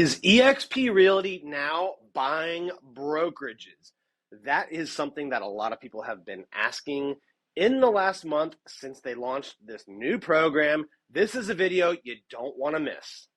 Is EXP Realty now buying brokerages? That is something that a lot of people have been asking in the last month since they launched this new program. This is a video you don't want to miss.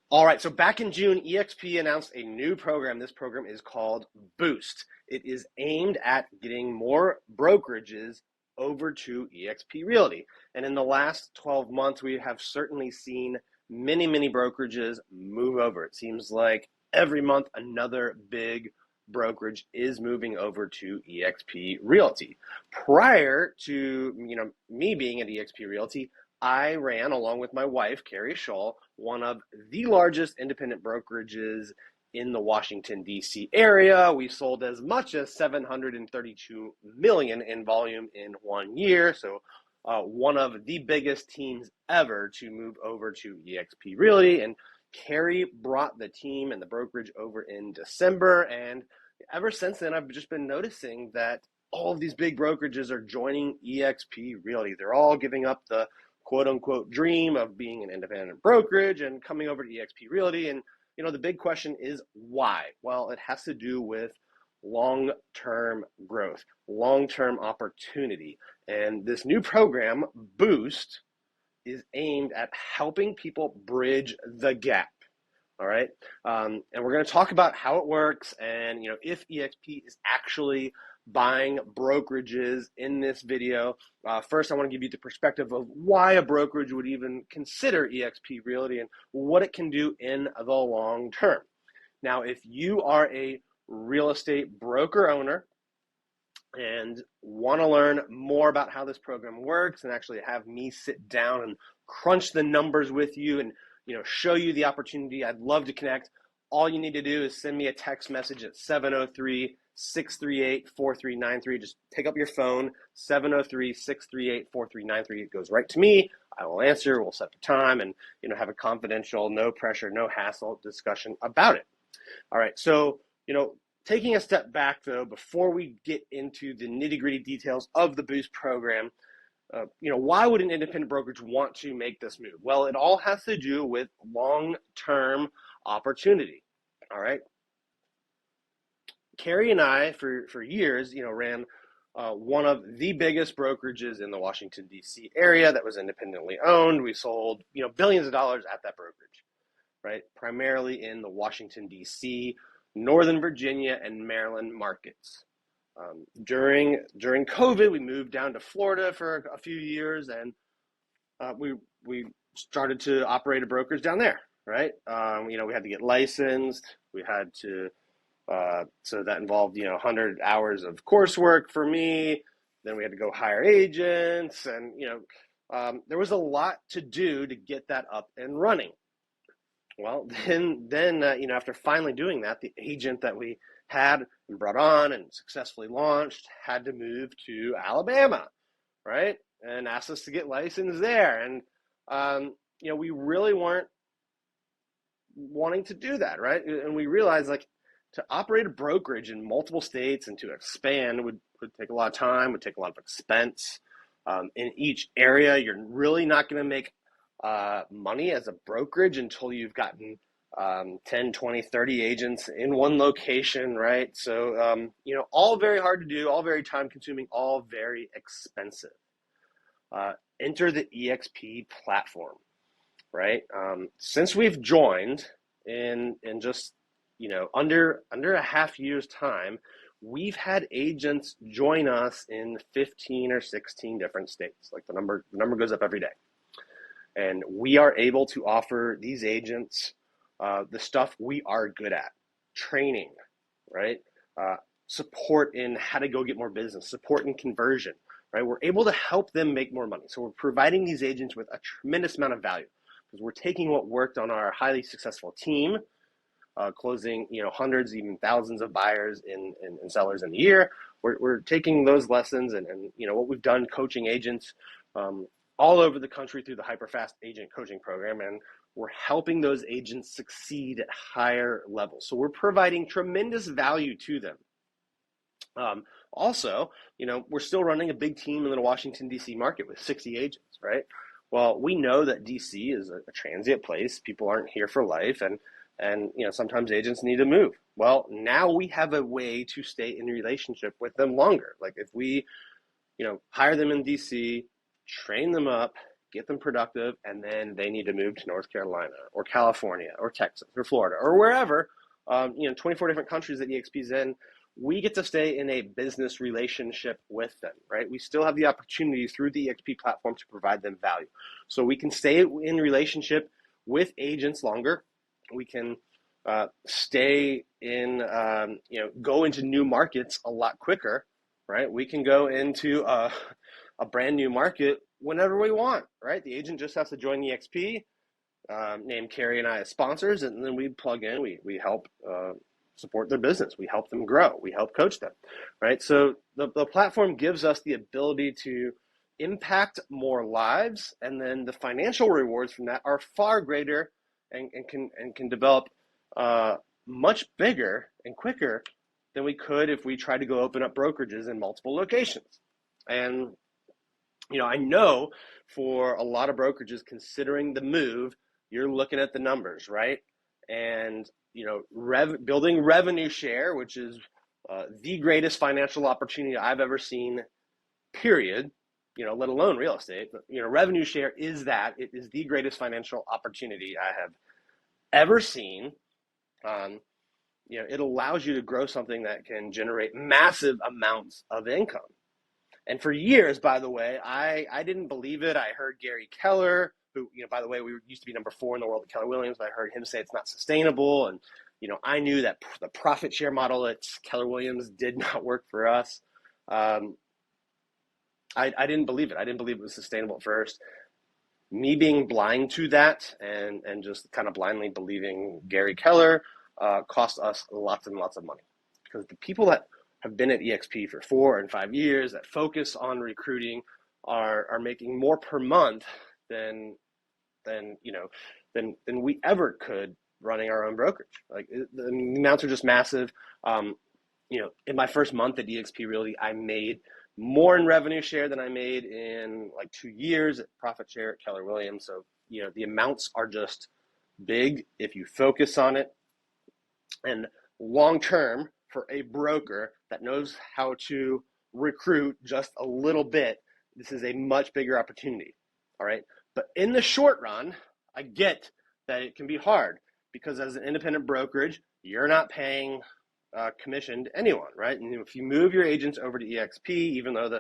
All right, so back in June, EXP announced a new program. This program is called Boost. It is aimed at getting more brokerages over to EXP Realty. And in the last 12 months, we have certainly seen many brokerages move over. It seems like every month another big brokerage is moving over to EXP Realty. Prior to me being at EXP Realty, I ran, along with my wife, KERI, one of the largest independent brokerages in the Washington, D.C. area. We sold as much as $732 million in volume in 1 year. So one of the biggest teams ever to move over to EXP Realty. And KERI brought the team and the brokerage over in December. And ever since then, I've just been noticing that all of these big brokerages are joining EXP Realty. They're all giving up the quote-unquote dream of being an independent brokerage and coming over to EXP Realty. And, the big question is why? Well, it has to do with long-term growth, long-term opportunity. And this new program, Boost, is aimed at helping people bridge the gap. All right. And we're going to talk about how it works and, if EXP is actually buying brokerages in this video. First, I want to give you the perspective of why a brokerage would even consider EXP Realty and what it can do in the long term. Now, if you are a real estate broker owner and want to learn more about how this program works and actually have me sit down and crunch the numbers with you and show you the opportunity, I'd love to connect. All you need to do is send me a text message at 703-638-4393. Just pick up your phone, 703-638-4393. It goes right to me. I will answer. We'll set the time and have a confidential, no pressure, no hassle discussion about it. All right. So, taking a step back though, before we get into the nitty-gritty details of the Boost program, why would an independent brokerage want to make this move? Well, it all has to do with long-term opportunity. All right. KERI and I, for years, ran one of the biggest brokerages in the Washington, D.C. area that was independently owned. We sold, billions of dollars at that brokerage, right? Primarily in the Washington, D.C., Northern Virginia, and Maryland markets. During COVID, we moved down to Florida for a few years, and we started to operate a brokerage down there, right? We had to get licensed. We had to, so that involved, 100 hours of coursework for me. Then we had to go hire agents, and there was a lot to do to get that up and running. Well, then after finally doing that, the agent that we had and brought on and successfully launched had to move to Alabama, right? And asked us to get licensed there. And, we really weren't wanting to do that, right? And we realized to operate a brokerage in multiple states and to expand would take a lot of time, would take a lot of expense. In each area, you're really not going to make money as a brokerage until you've gotten 10, 20, 30 agents in one location, right? So, all very hard to do, all very time consuming, all very expensive. Enter the EXP platform, right? Since we've joined in just, under a half year's time, we've had agents join us in 15 or 16 different states. Like the number goes up every day. And we are able to offer these agents the stuff we are good at: training, right? Support in how to go get more business, support in conversion, right? We're able to help them make more money. So we're providing these agents with a tremendous amount of value because we're taking what worked on our highly successful team, closing, hundreds, even thousands of buyers and sellers in a year. We're taking those lessons and what we've done coaching agents all over the country through the HYPERFAST agent coaching program, and we're helping those agents succeed at higher levels. So we're providing tremendous value to them. Also, we're still running a big team in the Washington, D.C. market with 60 agents, right? Well, we know that D.C. is a transient place. People aren't here for life, and sometimes agents need to move. Well, now we have a way to stay in relationship with them longer. Like if we, hire them in D.C., train them up, get them productive, and then they need to move to North Carolina or California or Texas or Florida or wherever, 24 different countries that EXP's in, we get to stay in a business relationship with them, right? We still have the opportunity through the EXP platform to provide them value. So we can stay in relationship with agents longer. We can stay in, go into new markets a lot quicker, right? We can go into a brand new market whenever we want, right? The agent just has to join EXP, name KERI and I as sponsors, and then we plug in, we help support their business. We help them grow. We help coach them, right? So the platform gives us the ability to impact more lives, and then the financial rewards from that are far greater and can develop much bigger and quicker than we could if we tried to go open up brokerages in multiple locations. And I know for a lot of brokerages considering the move, you're looking at the numbers, right? And building revenue share, which is the greatest financial opportunity I've ever seen, period, let alone real estate. But, revenue share is that. It is the greatest financial opportunity I have ever seen. It allows you to grow something that can generate massive amounts of income. And for years, by the way, I didn't believe it. I heard Gary Keller, who, by the way, we used to be number 4 in the world at Keller Williams. I heard him say it's not sustainable. And, I knew that the profit share model at Keller Williams did not work for us. I didn't believe it. I didn't believe it was sustainable at first. Me being blind to that and just kind of blindly believing Gary Keller cost us lots and lots of money, because the people that have been at EXP for 4 and 5 years that focus on recruiting are making more per month than we ever could running our own brokerage. Like the amounts are just massive. In my first month at EXP Realty, I made more in revenue share than I made in like 2 years at profit share at Keller Williams. So, the amounts are just big if you focus on it. And long term, for a broker that knows how to recruit just a little bit, this is a much bigger opportunity. All right. But in the short run, I get that it can be hard, because as an independent brokerage, you're not paying commission to anyone, right? And if you move your agents over to EXP, even though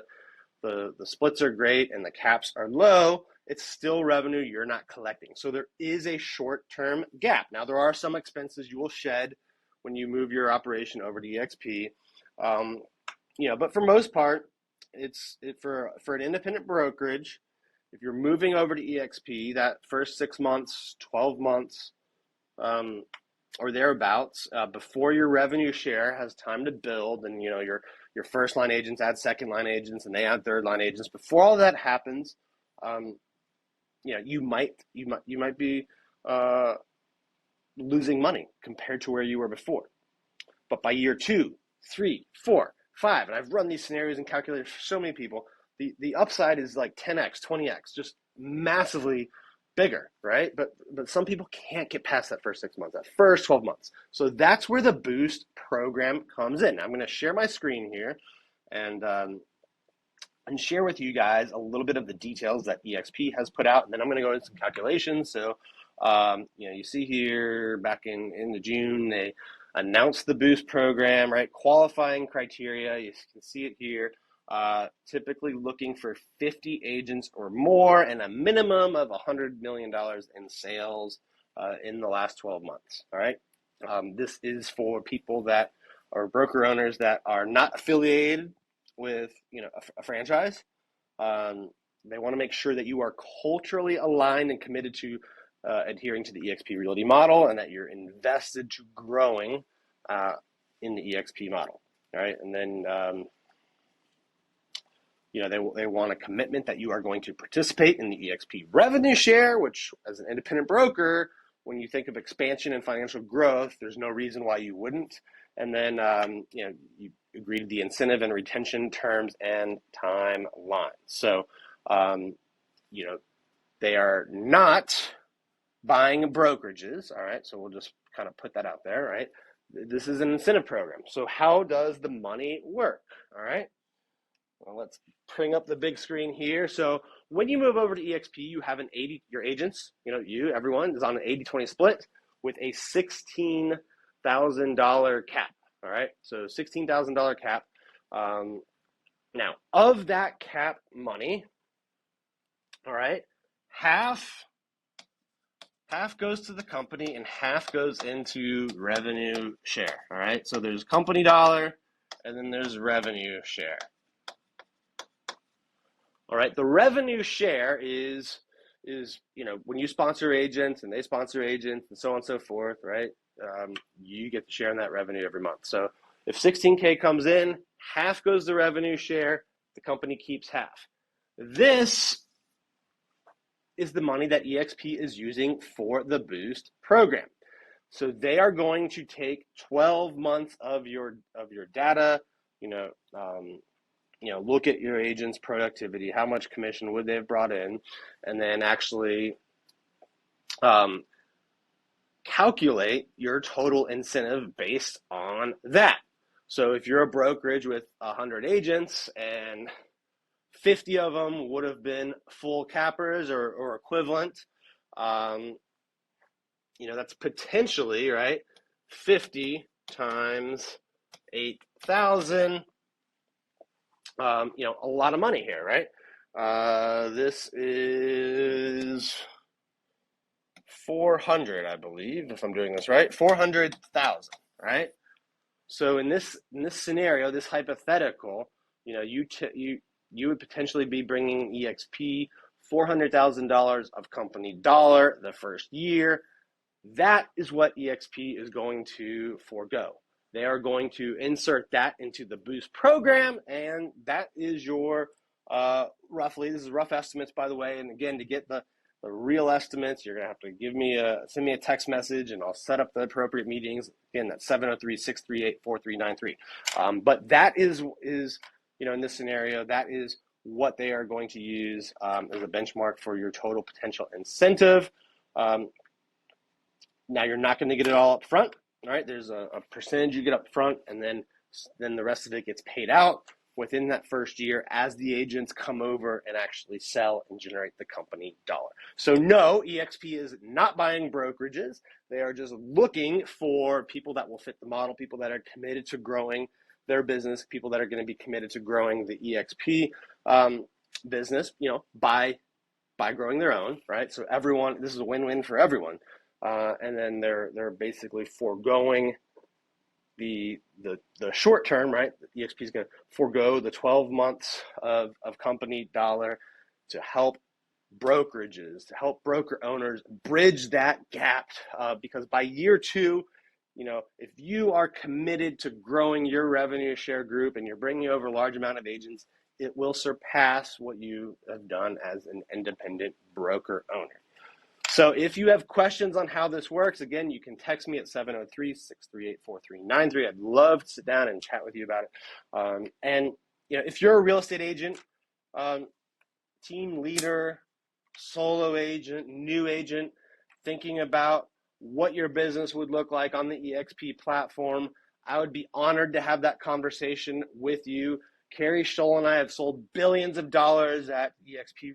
the splits are great and the caps are low, it's still revenue you're not collecting. So there is a short-term gap. Now, there are some expenses you will shed when you move your operation over to EXP. But for most part, for an independent brokerage, if you're moving over to EXP, that first 6 months, 12 months, or thereabouts, before your revenue share has time to build, and your first line agents add second line agents, and they add third line agents. Before all that happens, you might be losing money compared to where you were before. But by year 2, 3, 4, 5, and I've run these scenarios and calculated for so many people, the upside is like 10x, 20x, just massively bigger, right? But some people can't get past that first 6 months, that first 12 months. So that's where the Boost program comes in. Now, I'm going to share my screen here and share with you guys a little bit of the details that EXP has put out, and then I'm going to go into some calculations. So, you see here back in the June, they announced the Boost program, right? Qualifying criteria, you can see it here. Typically looking for 50 agents or more and a minimum of $100 million in sales in the last 12 months, all right? This is for people that are broker owners that are not affiliated with a franchise. They want to make sure that you are culturally aligned and committed to adhering to the EXP Realty model, and that you're invested to growing in the EXP model, all right? And then they want a commitment that you are going to participate in the EXP revenue share, which as an independent broker, when you think of expansion and financial growth, there's no reason why you wouldn't. And then, agree to the incentive and retention terms and timeline. So, you know, they are not buying brokerages, all right? So we'll just kind of put that out there, right? This is an incentive program. So how does the money work, all right? Well, let's bring up the big screen here. So when you move over to EXP, you have your agents, everyone is on an 80-20 split with a $16,000 cap, all right? So $16,000 cap. Now, of that cap money, all right, half goes to the company and half goes into revenue share, all right? So there's company dollar and then there's revenue share. All right, the revenue share is when you sponsor agents and they sponsor agents and so on and so forth, right? You get to share in that revenue every month. So if 16K comes in, half goes to revenue share, the company keeps half. This is the money that EXP is using for the Boost program. So they are going to take 12 months of your data, look at your agent's productivity, how much commission would they have brought in, and then actually calculate your total incentive based on that. So if you're a brokerage with 100 agents and 50 of them would have been full cappers or equivalent, that's potentially, right, 50 times 8,000, a lot of money here, right? This is 400, I believe, if I'm doing this right, 400,000, right? So in this scenario, this hypothetical, you would potentially be bringing EXP $400,000 of company dollar the first year. That is what EXP is going to forego. They are going to insert that into the Boost program, and that is your this is rough estimates, by the way. And again, to get the real estimates, you're going to have to send me a text message, and I'll set up the appropriate meetings. Again, that's 703-638-4393. But that is in this scenario, that is what they are going to use as a benchmark for your total potential incentive. Now, you're not going to get it all up front, all right? There's a percentage you get up front, and then the rest of it gets paid out within that first year as the agents come over and actually sell and generate the company dollar. So no, EXP is not buying brokerages. They are just looking for people that will fit the model, people that are committed to growing their business, people that are going to be committed to growing the EXP business, by growing their own, right? So this is a win-win for everyone. And then they're basically foregoing the short term, right? EXP is going to forego the 12 months of company dollar to help brokerages, to help broker owners bridge that gap. Because by year 2, if you are committed to growing your revenue share group and you're bringing over a large amount of agents, it will surpass what you have done as an independent broker owner. So if you have questions on how this works, again, you can text me at 703-638-4393. I'd love to sit down and chat with you about it. And if you're a real estate agent, team leader, solo agent, new agent, thinking about what your business would look like on the EXP platform, I would be honored to have that conversation with you. KERI Stoll and I have sold billions of dollars at EXP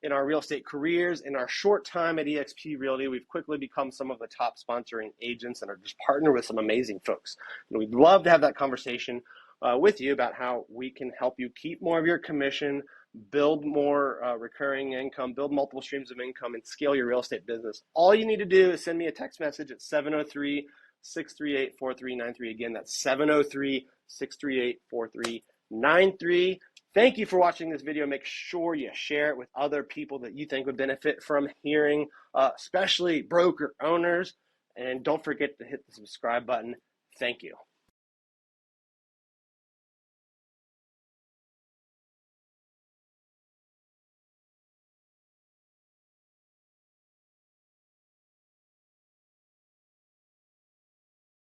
in our real estate careers. In our short time at EXP Realty, we've quickly become some of the top sponsoring agents and are just partnered with some amazing folks. And we'd love to have that conversation with you about how we can help you keep more of your commission, build more recurring income, build multiple streams of income, and scale your real estate business. All you need to do is send me a text message at 703-638-4393. Again, that's 703-638-4393. Thank you for watching this video. Make sure you share it with other people that you think would benefit from hearing, especially broker owners. And don't forget to hit the subscribe button. Thank you.